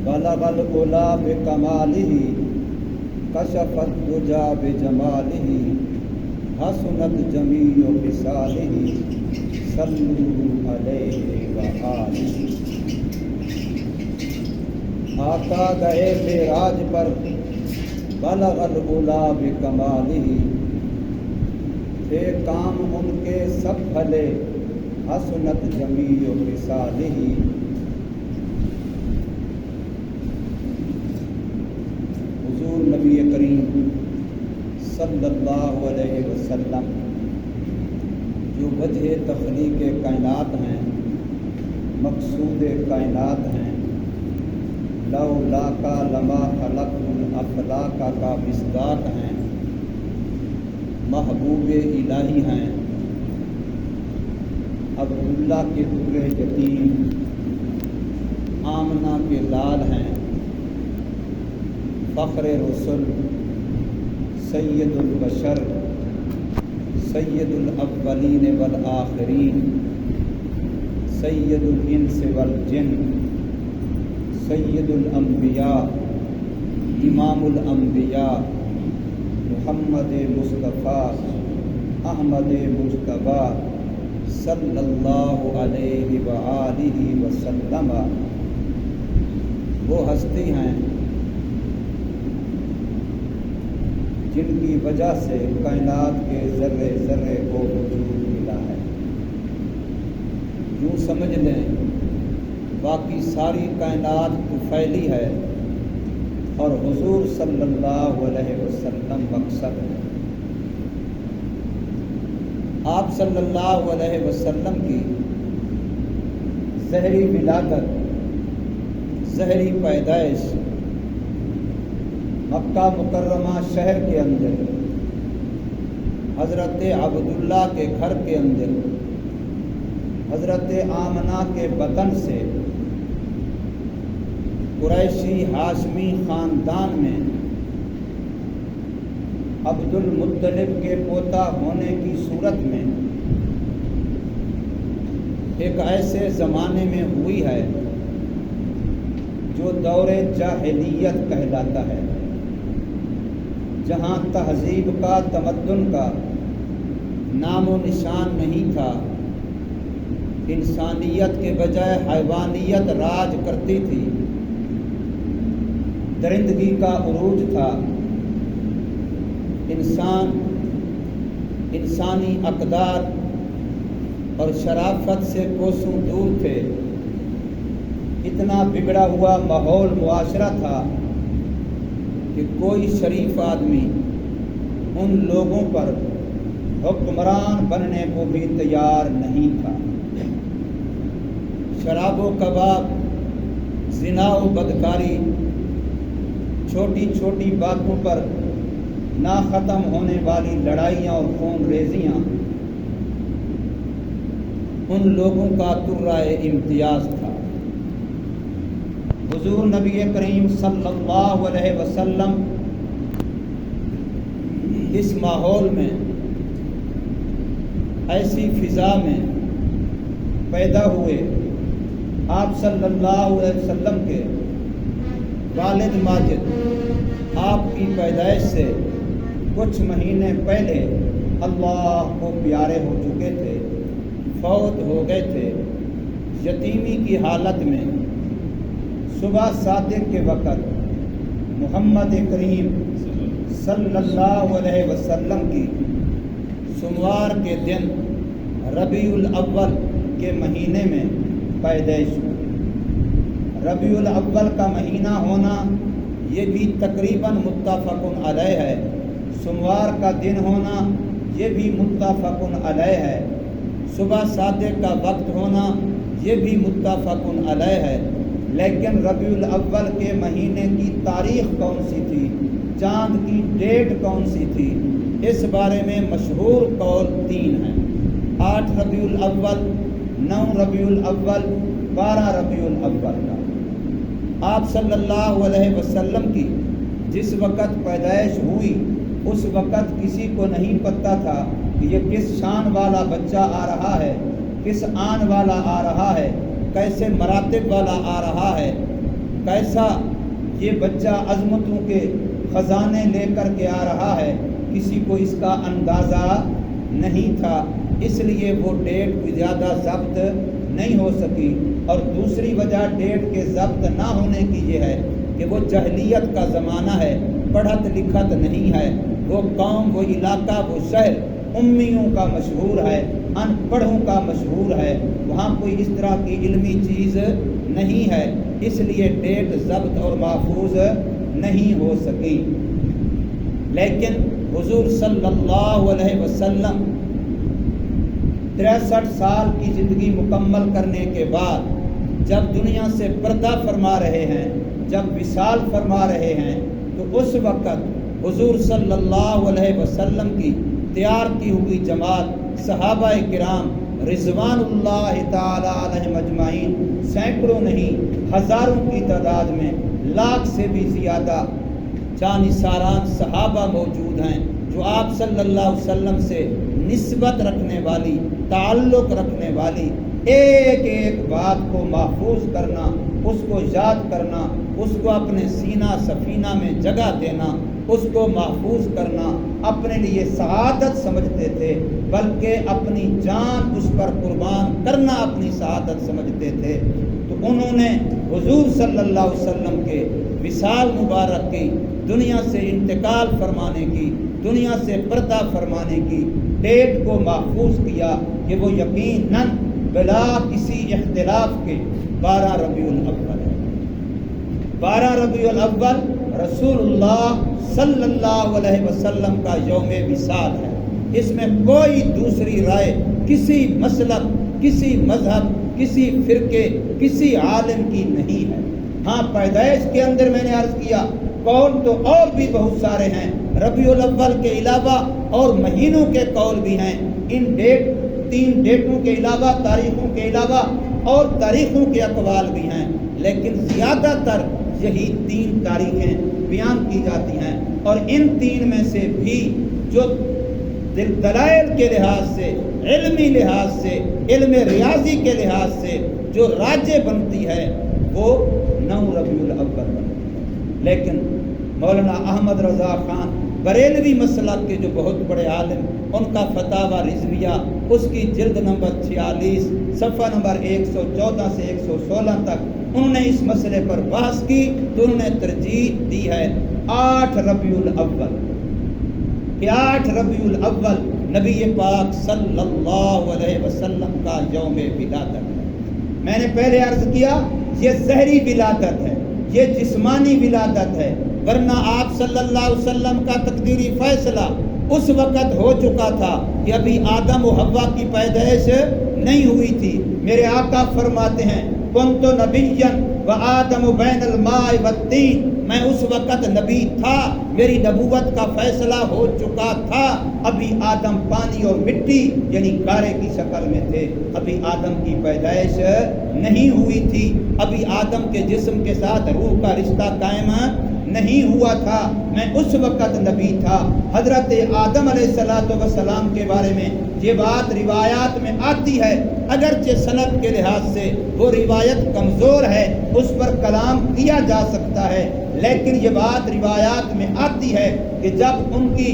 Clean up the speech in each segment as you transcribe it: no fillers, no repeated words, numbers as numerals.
بلغ العلا بکمالہ کشف الدجی بجمالہ حسنت جمیع خصالہ صلوا علیہ وآلہ۔ آقا گئے معراج پر بلغ العلا بکمالہ، تھے کام ان کے سب بھلے حسنت جمیع خصالہ۔ حضور نبی کریم صلی اللہ علیہ وسلم جو وجہ تخلیق کائنات ہیں، مقصود کائنات ہیں، لولاک لما خلقت الافلاک کا مصداق ہیں، محبوب الہی ہیں، عبداللہ کے در یتیم، آمنہ کے لال ہیں، فخر رسل، سید البشر، سید الاولین والآخرین، سید الانس والجن، سید الانبیاء، امام الانبیاء، محمد مصطفیٰ احمد مجتبیٰ صلی اللہ علیہ وآلہ وسلم وہ ہستی ہیں جن کی وجہ سے کائنات کے ذرے ذرے کو وجود ملا ہے۔ یوں سمجھ لیں باقی ساری کائنات طفیلی ہے اور حضور صلی اللہ علیہ وسلم مقصد ہے۔ آپ صلی اللہ علیہ وسلم کی ظہری ولادت، ظہری پیدائش مکہ مکرمہ شہر کے اندر، حضرت عبداللہ کے گھر کے اندر، حضرت آمنہ کے بطن سے قریشی ہاشمی خاندان میں عبد المطلب کے پوتا ہونے کی صورت میں ایک ایسے زمانے میں ہوئی ہے جو دور جاہلیت کہلاتا ہے، جہاں تہذیب کا، تمدن کا نام و نشان نہیں تھا، انسانیت کے بجائے حیوانیت راج کرتی تھی، درندگی کا عروج تھا، انسانی اقدار اور شرافت سے کوسوں دور تھے، اتنا بگڑا ہوا ماحول معاشرہ تھا کہ کوئی شریف آدمی ان لوگوں پر حکمران بننے کو بھی تیار نہیں تھا۔ شراب و کباب، زنا و بدکاری، چھوٹی چھوٹی باتوں پر نہ ختم ہونے والی لڑائیاں اور خون ریزیاں ان لوگوں کا ترائے امتیاز تھا۔ حضور نبی کریم صلی اللہ علیہ وسلم اس ماحول میں، ایسی فضا میں پیدا ہوئے۔ آپ صلی اللہ علیہ وسلم کے والد ماجد آپ کی پیدائش سے کچھ مہینے پہلے اللہ کو پیارے ہو چکے تھے، فوت ہو گئے تھے۔ یتیمی کی حالت میں صبح صادق کے وقت محمد کریم صلی اللہ علیہ وسلم کی سوموار کے دن ربیع الاول کے مہینے میں پیدائش ہوئی۔ ربیع الاول کا مہینہ ہونا یہ بھی تقریباً متفق علیہ ہے، سوموار کا دن ہونا یہ بھی متفق علیہ ہے، صبح صادق کا وقت ہونا یہ بھی متفق علیہ ہے، لیکن ربیع الاول کے مہینے کی تاریخ کون سی تھی، چاند کی ڈیٹ کون سی تھی، اس بارے میں مشہور قول 3 ہیں۔ 8 ربیع الاول، 9 ربیع الاول، 12 ربیع الاول کا۔ آپ صلی اللہ علیہ وسلم کی جس وقت پیدائش ہوئی اس وقت کسی کو نہیں پتہ تھا کہ یہ کس شان والا بچہ آ رہا ہے، کس آن والا آ رہا ہے، کیسے مراتب والا آ رہا ہے۔ کیسا یہ بچہ عظمتوں کے خزانے لے کر کے آ رہا ہے، کسی کو اس کا اندازہ نہیں تھا، اس لیے وہ ڈیٹ کوئی زیادہ ضبط نہیں ہو سکی۔ اور دوسری وجہ ڈیٹ کے ضبط نہ ہونے کی یہ ہے کہ وہ جہلیت کا زمانہ ہے، پڑھت لکھت نہیں ہے، وہ قوم، وہ علاقہ، وہ شہر امیوں کا مشہور ہے، ان پڑھوں کا مشہور ہے، وہاں کوئی اس طرح کی علمی چیز نہیں ہے، اس لیے ڈیٹ ضبط اور محفوظ نہیں ہو سکی۔ لیکن حضور صلی اللہ علیہ وسلم 63 سال کی زندگی مکمل کرنے کے بعد جب دنیا سے پردہ فرما رہے ہیں، جب وصال فرما رہے ہیں، تو اس وقت حضور صلی اللہ علیہ وسلم کی تیار کی ہوئی جماعت صحابہ کرام رضوان اللہ تعالی علیہم اجمعین، سینکڑوں نہیں ہزاروں کی تعداد میں، لاکھ سے بھی زیادہ جانثاران صحابہ موجود ہیں جو آپ صلی اللہ علیہ وسلم سے نسبت رکھنے والی، تعلق رکھنے والی، ایک ایک بات کو محفوظ کرنا، اس کو یاد کرنا، اس کو اپنے سینہ سفینہ میں جگہ دینا، اس کو محفوظ کرنا اپنے لیے سعادت سمجھتے تھے، بلکہ اپنی جان اس پر قربان کرنا اپنی سعادت سمجھتے تھے۔ تو انہوں نے حضور صلی اللہ علیہ وسلم کے وصال مبارک کی، دنیا سے انتقال فرمانے کی، دنیا سے پردہ فرمانے کی ڈیٹ کو محفوظ کیا کہ وہ یقیناً بلا کسی اختلاف کے 12 ربیع الاول ہے۔ 12 ربیع الاول رسول اللہ صلی اللہ علیہ وسلم کا یوم وصال ہے، اس میں کوئی دوسری رائے کسی مسلک، کسی مذہب، کسی فرقے، کسی عالم کی نہیں ہے۔ ہاں پیدائش کے اندر میں نے عرض کیا قول تو اور بھی بہت سارے ہیں، ربیع الاول کے علاوہ اور مہینوں کے قول بھی ہیں، ان 3 ڈیٹوں کے علاوہ، تاریخوں کے علاوہ اور تاریخوں کے اقوال بھی ہیں، لیکن زیادہ تر یہی 3 تاریخیں بیان کی جاتی ہیں، اور ان 3 میں سے بھی جو دلائل کے لحاظ سے، علمی لحاظ سے، علم ریاضی کے لحاظ سے جو راجح بنتی ہے وہ 9 ربیع الاول ہے۔ لیکن مولانا احمد رضا خان بریلوی مسلک کے جو بہت بڑے عالم، ان کا فتاوی رضویہ، اس کی جلد نمبر 46 صفحہ نمبر 114 سے 116 تک انہوں نے اس مسئلے پر بحث کی، تو انہوں نے ترجیح دی ہے 8 ربیع الاول، کہ 8 ربیع الاول نبی پاک صلی اللہ علیہ وسلم کا یوم ولادت ہے۔ میں نے پہلے عرض کیا یہ ظاہری ولادت ہے، یہ جسمانی ولادت ہے، ورنہ آپ صلی اللہ علیہ وسلم کا تقدیری فیصلہ اس وقت ہو چکا تھا کہ ابھی آدم و حوا کی پیدائش نہیں ہوئی تھی۔ میرے آقا فرماتے ہیں کنت نبیا وآدم بین الماء والطین، میں اس وقت نبی تھا، میری نبوت کا فیصلہ ہو چکا تھا، ابھی آدم پانی اور مٹی یعنی گارے کی شکل میں تھے، ابھی آدم کی پیدائش نہیں ہوئی تھی، ابھی آدم کے جسم کے ساتھ روح کا رشتہ قائم نہیں ہوا تھا، میں اس وقت نبی تھا۔ حضرت آدم علیہ السلام کے بارے میں یہ بات روایات میں آتی ہے، اگرچہ سند کے لحاظ سے وہ روایت کمزور ہے، اس پر کلام کیا جا سکتا ہے، لیکن یہ بات روایات میں آتی ہے کہ جب ان کی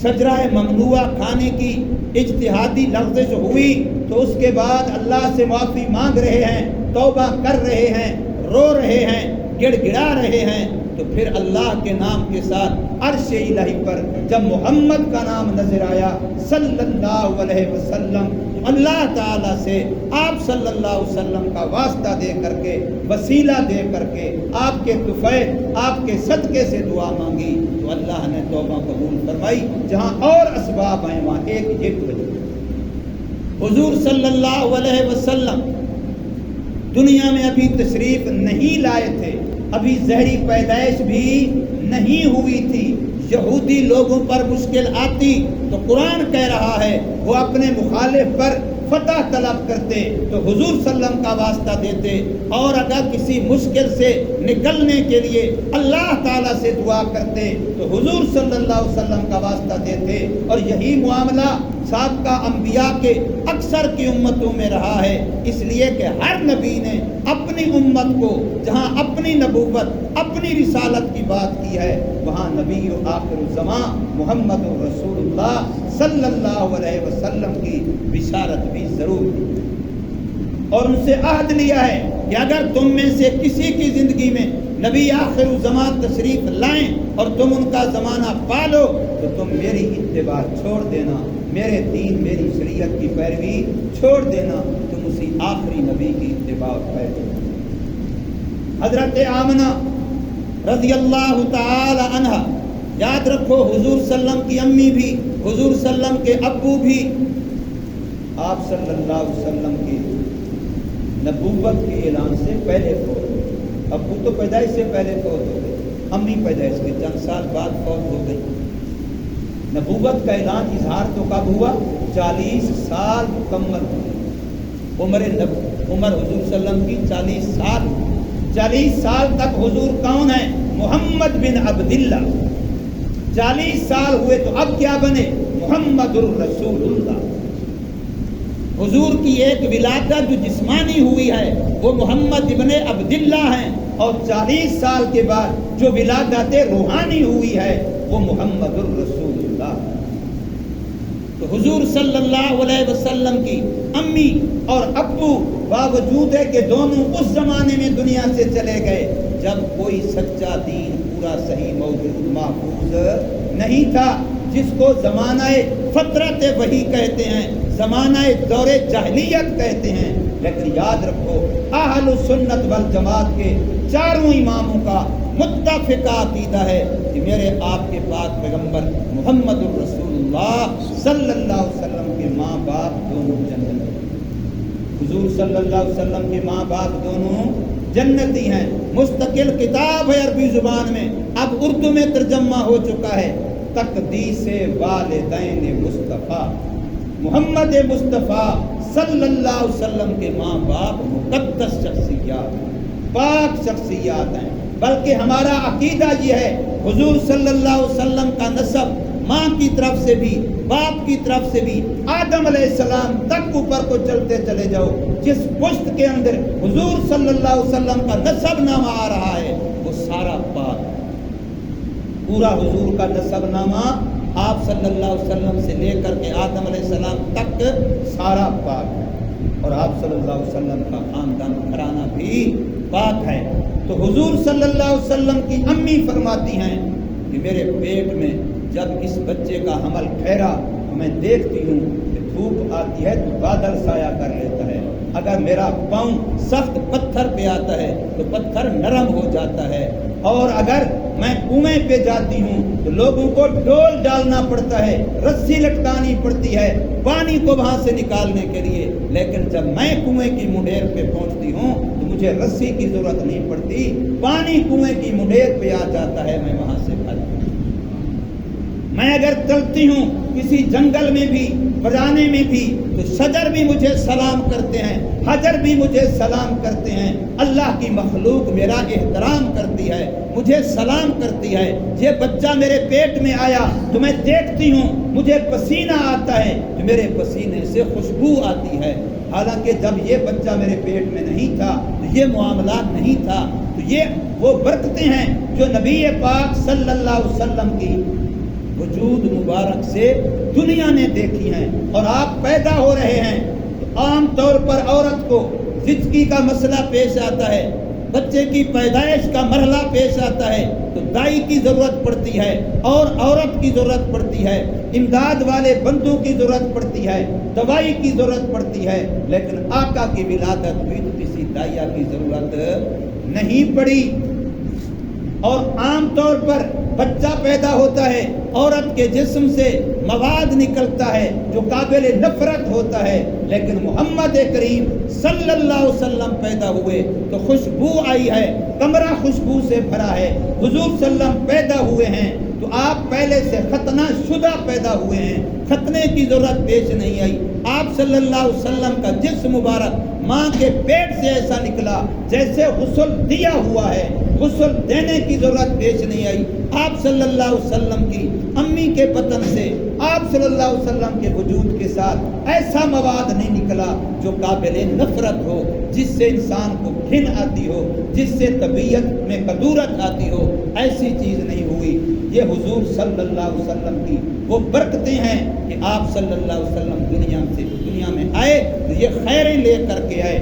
شجرہ ممنوعہ کھانے کی اجتہادی لغزش ہوئی تو اس کے بعد اللہ سے معافی مانگ رہے ہیں، توبہ کر رہے ہیں، رو رہے ہیں، گڑ گڑا رہے ہیں، تو پھر اللہ کے نام کے ساتھ عرش الہی پر جب محمد کا نام نظر آیا صلی اللہ علیہ وسلم، اللہ تعالیٰ سے آپ صلی اللہ علیہ وسلم کا واسطہ دے کر کے، وسیلہ دے کر کے، آپ کے طفیل، آپ کے صدقے سے دعا مانگی تو اللہ نے توبہ قبول فرمائی۔ جہاں اور اسباب ہیں وہاں ایک یہ وجہ، حضور صلی اللہ علیہ وسلم دنیا میں ابھی تشریف نہیں لائے تھے، ابھی ظاہری پیدائش بھی نہیں ہوئی تھی، یہودی لوگوں پر مشکل آتی تو قرآن کہہ رہا ہے وہ اپنے مخالف پر فتح طلب کرتے تو حضور صلی اللہ علیہ وسلم کا واسطہ دیتے، اور اگر کسی مشکل سے نکلنے کے لیے اللہ تعالیٰ سے دعا کرتے تو حضور صلی اللہ علیہ وسلم کا واسطہ دیتے۔ اور یہی معاملہ سابقہ انبیاء کے اکثر کی امتوں میں رہا ہے، اس لیے کہ ہر نبی نے اپنی امت کو جہاں اپنی نبوت اپنی رسالت کی بات کی ہے، وہاں نبی آخر الزمان محمد رسول اللہ صلی اللہ علیہ وسلم کی بشارت بھی ضرور دی، اور ان سے عہد لیا ہے کہ اگر تم میں سے کسی کی زندگی میں نبی آخر الزمان تشریف لائیں اور تم ان کا زمانہ پالو تو تم میری اتباع چھوڑ دینا، میرے دین میری شریعت کی پیروی چھوڑ دینا، تم اسی آخری نبی کی اتباع اور پیروی۔ حضرت آمنہ رضی اللہ تعالی عنہ، یاد رکھو حضور صلی اللہ علیہ وسلم کی امی بھی، حضور صلی اللہ علیہ وسلم کے ابو بھی آپ صلی اللہ علیہ وسلم کی نبوت کے اعلان سے پہلے فوت ہو گئے۔ ابو تو پیدائش سے پہلے فوت ہو گئے، امی پیدائش کے چند سال بعد فوت ہو گئی۔ نبوت کا اعلان اظہار تو کب ہوا؟ 40 سال مکمل ہوئے، عمر حضور صلی اللہ علیہ وسلم کی 40 سال۔ 40 سال تک حضور کون ہے؟ محمد بن عبداللہ۔ 40 سال ہوئے تو اب کیا بنے؟ محمد الرسول اللہ۔ حضور کی ایک ولادت جو جسمانی ہوئی ہے وہ محمد ابن عبداللہ ہیں، اور 40 سال کے بعد جو ولادت روحانی ہوئی ہے وہ محمد الرسول اللہ۔ تو حضور صلی اللہ علیہ وسلم کی امی اور ابو باوجود ہے کہ دونوں اس زمانے میں دنیا سے چلے گئے جب کوئی سچا دین پورا صحیح موجود محفوظ نہیں تھا، جس کو زمانہ فطرت وحی کہتے ہیں، زمانہ دور جاہلیت کہتے ہیں۔ لیکن یاد رکھو اہل سنت والجماعت کے چاروں اماموں کا متفقہ عقیدہ ہے کہ میرے آپ کے پاک پیغمبر محمد الرسول اللہ صلی اللہ علیہ وسلم کے ماں باپ دونوں جنتی ہیں۔ حضور صلی اللہ علیہ وسلم کے ماں باپ دونوں جنتی ہیں۔ مستقل کتاب ہے عربی زبان میں، اب اردو میں ترجمہ ہو چکا ہے، تقدیس والدین مصطفیٰ۔ محمد مصطفیٰ صلی اللہ علیہ وسلم کے ماں باپ مقدس شخصیات، پاک شخصیات ہیں۔ بلکہ ہمارا عقیدہ یہ ہے حضور صلی اللہ علیہ وسلم کا نسب ماں کی طرف سے بھی باپ کی طرف سے بھی آدم علیہ السلام تک اوپر کو چلتے چلے جاؤ، جس پشت کے اندر حضور صلی اللہ علیہ وسلم کا نسب نامہ آ رہا ہے وہ سارا پاک، پورا حضور کا نسب نامہ آپ صلی اللہ علیہ وسلم سے لے کر کے آدم علیہ السلام تک سارا پاک ہے، اور آپ صلی اللہ علیہ وسلم کا خاندان گھرانہ بھی پاک ہے۔ تو حضور صلی اللہ علیہ وسلم کی امی فرماتی ہیں کہ میرے پیٹ میں جب اس بچے کا حمل ٹھہرا تو میں دیکھتی ہوں کہ دھوپ آتی ہے تو بادل سایہ کر لیتا ہے، اگر میرا پاؤں سخت پتھر پہ آتا ہے تو پتھر نرم ہو جاتا ہے، اور اگر میں کنویں پہ جاتی ہوں تو لوگوں کو ڈول ڈالنا پڑتا ہے، رسی لٹکانی پڑتی ہے پانی کو وہاں سے نکالنے کے لیے، لیکن جب میں کنویں کی منڈیر پہ پہنچتی ہوں تو مجھے رسی کی ضرورت نہیں پڑتی، پانی کنویں کی منڈیر پہ آ جاتا ہے، میں وہاں سے بھر۔ میں اگر چلتی ہوں کسی جنگل میں بھی برانے میں بھی تو شجر بھی مجھے سلام کرتے ہیں، حجر بھی مجھے سلام کرتے ہیں، اللہ کی مخلوق میرا احترام کرتی ہے، مجھے سلام کرتی ہے۔ یہ بچہ میرے پیٹ میں آیا تو میں دیکھتی ہوں مجھے پسینہ آتا ہے تو میرے پسینے سے خوشبو آتی ہے، حالانکہ جب یہ بچہ میرے پیٹ میں نہیں تھا تو یہ معاملات نہیں تھا۔ تو یہ وہ برکتیں ہیں جو نبی پاک صلی اللہ علیہ وسلم کی وجود مبارک سے دنیا نے دیکھی ہیں، اور آپ پیدا ہو رہے ہیں تو عام طور پر عورت کو زچگی کا مسئلہ پیش آتا ہے، بچے کی پیدائش کا مرحلہ پیش آتا ہے تو دائی کی ضرورت پڑتی ہے، اور عورت کی ضرورت پڑتی ہے، امداد والے بندوں کی ضرورت پڑتی ہے، دوائی کی ضرورت پڑتی ہے، لیکن آقا کی ولادت بھی تو کسی دائیا کی ضرورت نہیں پڑی۔ اور عام طور پر بچہ پیدا ہوتا ہے، عورت کے جسم سے مواد نکلتا ہے جو قابل نفرت ہوتا ہے، لیکن محمد کریم صلی اللہ علیہ وسلم پیدا ہوئے تو خوشبو آئی ہے، کمرہ خوشبو سے بھرا ہے۔ حضور صلی اللہ علیہ وسلم پیدا ہوئے ہیں تو آپ پہلے سے ختنہ شدہ پیدا ہوئے ہیں، ختنے کی ضرورت پیش نہیں آئی۔ آپ صلی اللہ علیہ وسلم کا جسم مبارک ماں کے پیٹ سے ایسا نکلا جیسے غسل دیا ہوا ہے، غسل دینے کی ضرورت پیش نہیں آئی۔ آپ صلی اللہ علیہ وسلم کی امی کے بطن سے آپ صلی اللہ علیہ وسلم کے وجود کے ساتھ ایسا مواد نہیں نکلا جو قابل نفرت ہو، جس سے انسان کو گھن آتی ہو، جس سے طبیعت میں کدورت آتی ہو، ایسی چیز نہیں ہوئی۔ یہ حضور صلی اللہ علیہ وسلم کی وہ برکتیں ہیں کہ آپ صلی اللہ علیہ وسلم دنیا میں آئے تو یہ خیریں لے کر کے آئے۔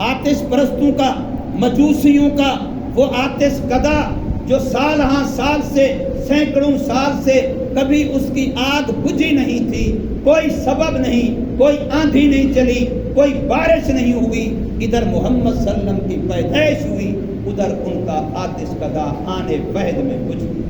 آتش پرستوں کا، مجوسیوں کا وہ آتش کدا جو سال ہاں سال سے، سینکڑوں سال سے کبھی اس کی آگ بجھی نہیں تھی، کوئی سبب نہیں، کوئی آندھی نہیں چلی، کوئی بارش نہیں ہوئی، ادھر محمد صلی اللہ علیہ وسلم کی پیدائش ہوئی، ادھر ان کا آتش کدا آنے وحد میں بجھ گئی۔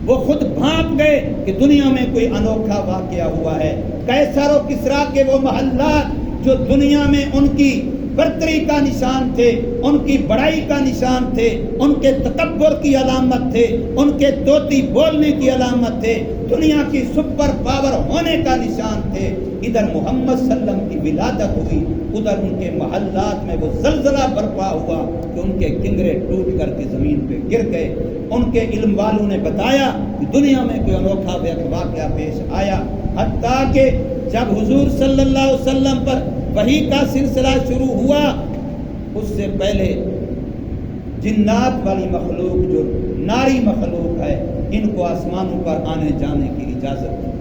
وہ خود بھانپ گئے کہ دنیا میں کوئی انوکھا واقعہ ہوا ہے۔ قیصر و کسریٰ کے وہ محلات جو دنیا میں ان کی برتری کا نشان تھے، ان کی بڑائی کا نشان تھے، ان کے تکبر کی علامت تھے، ان کے طوطی بولنے کی علامت تھے، دنیا کی سپر پاور ہونے کا نشان تھے، ادھر محمد صلی اللہ علیہ وسلم کی ولادت ہوئی، ادھر ان کے محلات میں وہ زلزلہ برپا ہوا کہ ان کے کنگرے ٹوٹ کر کے زمین پہ گر گئے۔ ان کے علم والوں نے بتایا کہ دنیا میں کوئی انوکھا واقعہ پیش آیا، حتیٰ کہ جب حضور صلی اللہ علیہ وسلم پر وحی کا سلسلہ شروع ہوا، اس سے پہلے جنات والی مخلوق جو ناری مخلوق ہے، ان کو آسمانوں پر آنے جانے کی اجازت ہے۔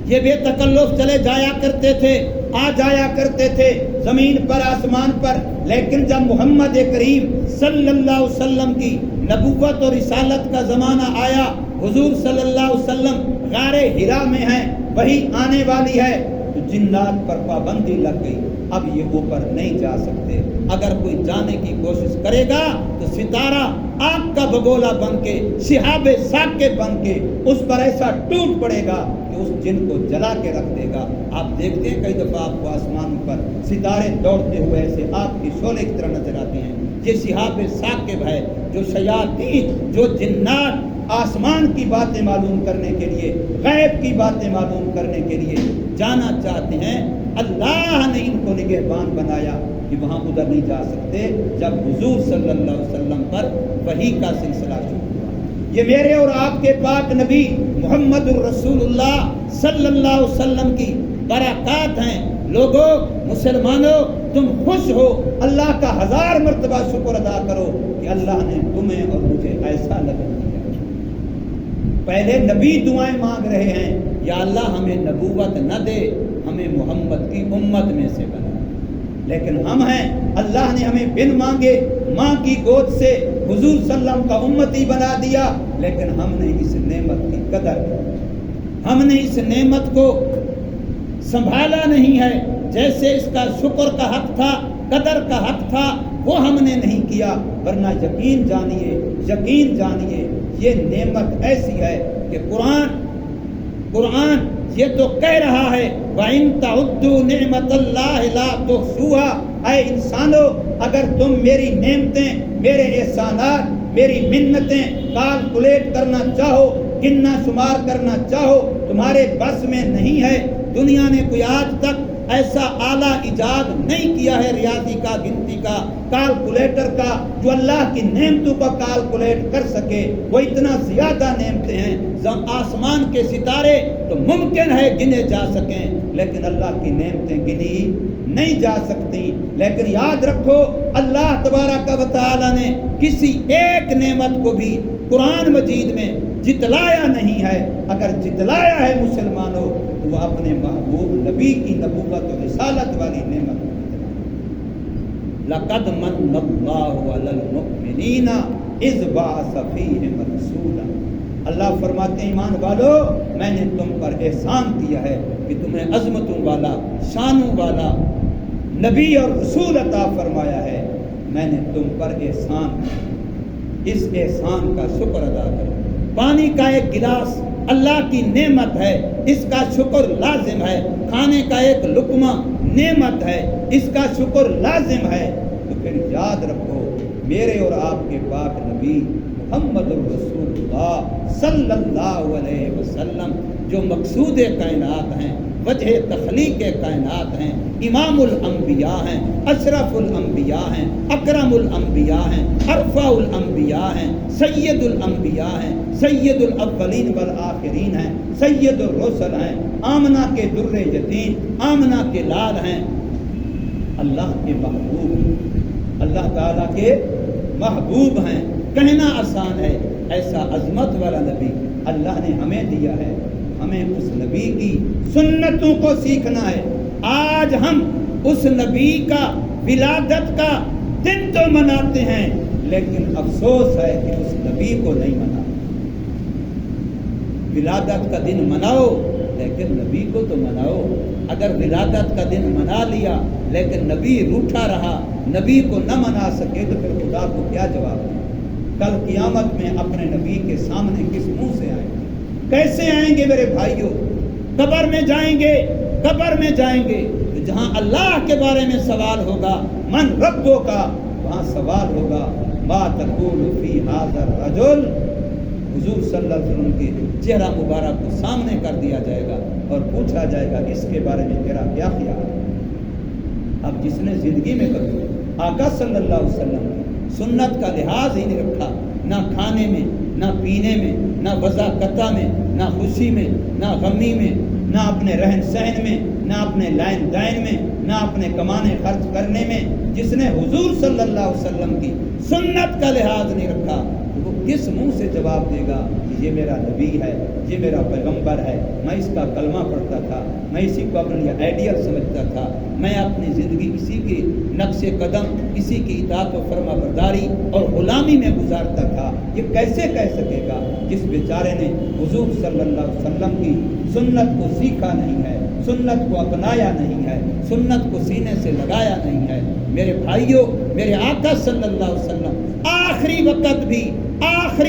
یہ بے تکلف چلے جایا کرتے تھے، آ جایا کرتے تھے زمین پر، آسمان پر، لیکن جب محمد کریم صلی اللہ علیہ وسلم کی نبوت اور رسالت کا زمانہ آیا، حضور صلی اللہ علیہ وسلم غار حرا میں ہیں، وہی آنے والی ہے، تو جنات پر پابندی لگ گئی، اب یہ اوپر نہیں جا سکتے۔ اگر کوئی جانے کی کوشش کرے گا تو ستارہ آگ کا بگولا بن کے، شہاب ثاقب بن کے اس پر ایسا ٹوٹ پڑے گا کہ اس جن کو جلا کے رکھ دے گا۔ آپ دیکھتے ہیں کئی دفعہ آپ کو آسمان پر ستارے دوڑتے ہوئے ایسے آگ کی شعلے کی طرح نظر آتے ہیں، یہ شہاب ثاقب ہے۔ جو شیاطین، جو جنات آسمان کی باتیں معلوم کرنے کے لیے، غیب کی باتیں معلوم کرنے کے لیے جانا چاہتے ہیں، اللہ نے ان کو نگہبان بنایا کہ وہاں ادھر نہیں جا سکتے۔ جب حضور صلی اللہ علیہ وسلم پر وحی کا سلسلہ شروع ہوا، یہ میرے اور آپ کے پاک نبی محمد الرسول اللہ صلی اللہ علیہ وسلم کی برکات ہیں۔ لوگوں، مسلمانوں، تم خوش ہو، اللہ کا 1000 مرتبہ شکر ادا کرو کہ اللہ نے تمہیں اور مجھے ایسا لگا دیا۔ پہلے نبی دعائیں مانگ رہے ہیں، یا اللہ ہمیں نبوت نہ دے، ہمیں محمد کی امت میں سے بنا، لیکن ہم ہیں، اللہ نے ہمیں بن مانگے ماں کی گود سے حضور صلی اللہ علیہ وسلم کا امتی بنا دیا، لیکن ہم نے اس نعمت کی قدر کی، ہم نے اس نعمت کو سنبھالا نہیں ہے، جیسے اس کا شکر کا حق تھا، قدر کا حق تھا، وہ ہم نے نہیں کیا۔ ورنہ یقین جانیے یہ نعمت ایسی ہے کہ قرآن یہ تو کہہ رہا ہے وَإِن تَعُدُّوا نِعْمَةَ اللَّهِ لَا تُحْصُوهَا، اے انسانو اگر تم میری نعمتیں، میرے احسانات، میری منتیں کیلکولیٹ کرنا چاہو، گننا شمار کرنا چاہو، تمہارے بس میں نہیں ہے۔ دنیا نے کوئی آج تک ایسا اعلیٰ ایجاد نہیں کیا ہے ریاضی کا، گنتی کا، کیلکولیٹر کا، جو اللہ کی نعمتوں کو کیلکولیٹ کر سکے۔ وہ اتنا زیادہ نعمتیں ہیں، آسمان کے ستارے تو ممکن ہے گنے جا سکیں، لیکن اللہ کی نعمتیں گنی نہیں جا سکتی۔ لیکن یاد رکھو، اللہ تبارک و تعالی نے کسی ایک نعمت کو بھی قرآن مجید میں جتلایا نہیں ہے۔ اگر جتلایا ہے مسلمانوں تو وہ اپنے محبوب نبی کی نبوت و رسالت والی نعمت کو لَقَدْ مَنَّ اللَّهُ عَلَى الْمُؤْمِنِينَ إِذْ بَعَثَ فِيهِمْ رَسُولًا۔ اللہ فرماتے ہیں ایمان والو، میں نے تم پر احسان کیا ہے کہ تمہیں عظمتوں والا، شانوں والا نبی اور رسول عطا فرمایا ہے۔ میں نے تم پر احسان کیا، اس احسان کا شکر ادا کرو۔ پانی کا ایک گلاس اللہ کی نعمت ہے، اس کا شکر لازم ہے۔ کھانے کا ایک لقمہ نعمت ہے، اس کا شکر لازم ہے۔ تو پھر یاد رکھو میرے اور آپ کے پاک نبی محمد رسول اللہ صلی اللہ علیہ وسلم جو مقصود کائنات ہیں، وجہ تخلیق کائنات ہیں، امام الانبیاء ہیں، اشرف الانبیاء ہیں، اکرم الانبیاء ہیں، ارفع الانبیاء ہیں، سید الانبیاء ہیں، سید الاولین والآخرین ہیں، سید الرسل ہیں، آمنہ کے در یتیم، آمنہ کے لال ہیں، اللہ کے محبوب، اللہ تعالیٰ کے محبوب ہیں۔ کہنا آسان ہے، ایسا عظمت والا نبی اللہ نے ہمیں دیا ہے، ہمیں اس نبی کی سنتوں کو سیکھنا ہے۔ آج ہم اس نبی کا ولادت کا دن تو مناتے ہیں، لیکن افسوس ہے کہ اس نبی کو نہیں مناتے۔ ولادت کا دن مناؤ لیکن نبی کو تو مناؤ۔ اگر ولادت کا دن منا لیا لیکن نبی روٹھا رہا، نبی کو نہ منا سکے تو پھر خدا کو کیا جواب دیں؟ کل قیامت میں اپنے نبی کے سامنے کس منہ سے آئیں گے؟ کیسے آئیں گے میرے بھائیوں؟ قبر میں جائیں گے، قبر میں جائیں گے تو جہاں اللہ کے بارے میں سوال ہوگا من ربوں کا، وہاں سوال ہوگا ما تقول فی ھذا الرجل۔ حضور صلی اللہ علیہ وسلم کے چہرہ مبارک کو سامنے کر دیا جائے گا اور پوچھا جائے گا اس کے بارے میں تیرا کیا خیال ہے؟ اب جس نے زندگی میں کبھی آقا صلی اللہ علیہ وسلم کی سنت کا لحاظ ہی نہیں رکھا، نہ کھانے میں، نہ پینے میں، نہ وضاقتہ میں، نہ خوشی میں، نہ غمی میں، نہ اپنے رہن سہن میں، نہ اپنے لائن دائن میں، نہ اپنے کمانے خرچ کرنے میں، جس نے حضور صلی اللہ علیہ وسلم کی سنت کا لحاظ نہیں رکھا، وہ کس منہ سے جواب دے گا کہ یہ میرا نبی ہے، یہ میرا پیغمبر ہے، میں اس کا کلمہ پڑھتا تھا، میں اسی کو اپنے لیے آئیڈیل سمجھتا تھا، میں اپنی زندگی اسی کے نقش قدم، اسی کی اطاعت و فرما برداری اور غلامی میں گزارتا تھا۔ یہ کیسے کہہ سکے گا جس بیچارے نے حضور صلی اللہ علیہ وسلم کی سنت کو سیکھا نہیں ہے، سنت کو اپنایا نہیں ہے، سنت کو سینے سے لگایا نہیں ہے؟ میرے بھائیوں، میرے آقا صلی اللہ علیہ وسلم آخری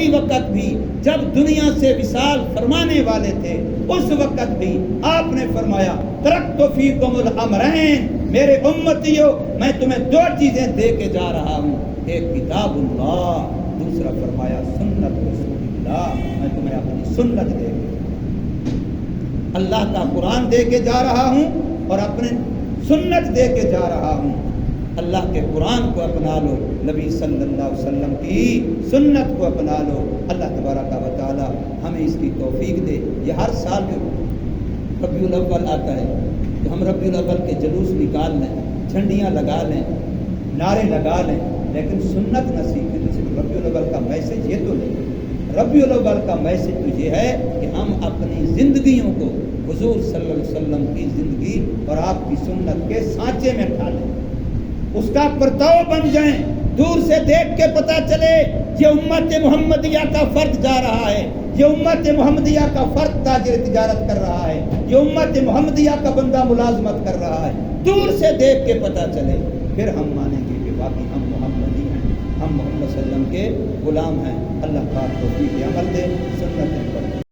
وقت بھی جب دنیا سے وصال فرمانے والے تھے، اس وقت بھی آپ نے فرمایا ترکت فیکم الامرین، میرے امتیوں میں تمہیں دو چیزیں دے کے جا رہا ہوں، ایک کتاب اللہ، دوسرا فرمایا سنت رسول اللہ، میں تمہیں اپنی سنت دے کے، اللہ کا قرآن دے کے جا رہا ہوں اور اپنے سنت دے کے جا رہا ہوں۔ اللہ کے قرآن کو اپنا لو، نبی صلی اللہ علیہ وسلم کی سنت کو اپنا لو۔ اللہ تبارک و تعالی ہمیں اس کی توفیق دے۔ یہ ہر سال جو ربیع الاول آتا ہے تو ہم ربیع الاول کے جلوس نکال لیں، جھنڈیاں لگا لیں، نعرے لگا لیں، لیکن سنت نہ سیکھیں تو صرف ربیع الاول کا میسج یہ تو نہیں۔ ربیع الاول کا میسج تو یہ ہے کہ ہم اپنی زندگیوں کو حضور صلی اللہ علیہ وسلم کی زندگی اور آپ کی سنت کے سانچے میں ڈالیں، اس کا پرتاؤ بن جائیں، دور سے دیکھ کے پتہ چلے یہ امت محمدیہ کا فرد جا رہا ہے، یہ امت محمدیہ کا فرد تاجر تجارت کر رہا ہے، یہ امت محمدیہ کا بندہ ملازمت کر رہا ہے، دور سے دیکھ کے پتہ چلے، پھر ہم مانیں گے کہ باقی ہم محمدی ہیں، ہم محمد صلی اللہ علیہ وسلم کے غلام ہیں۔ اللہ پاک توفیق عمل دے، سنت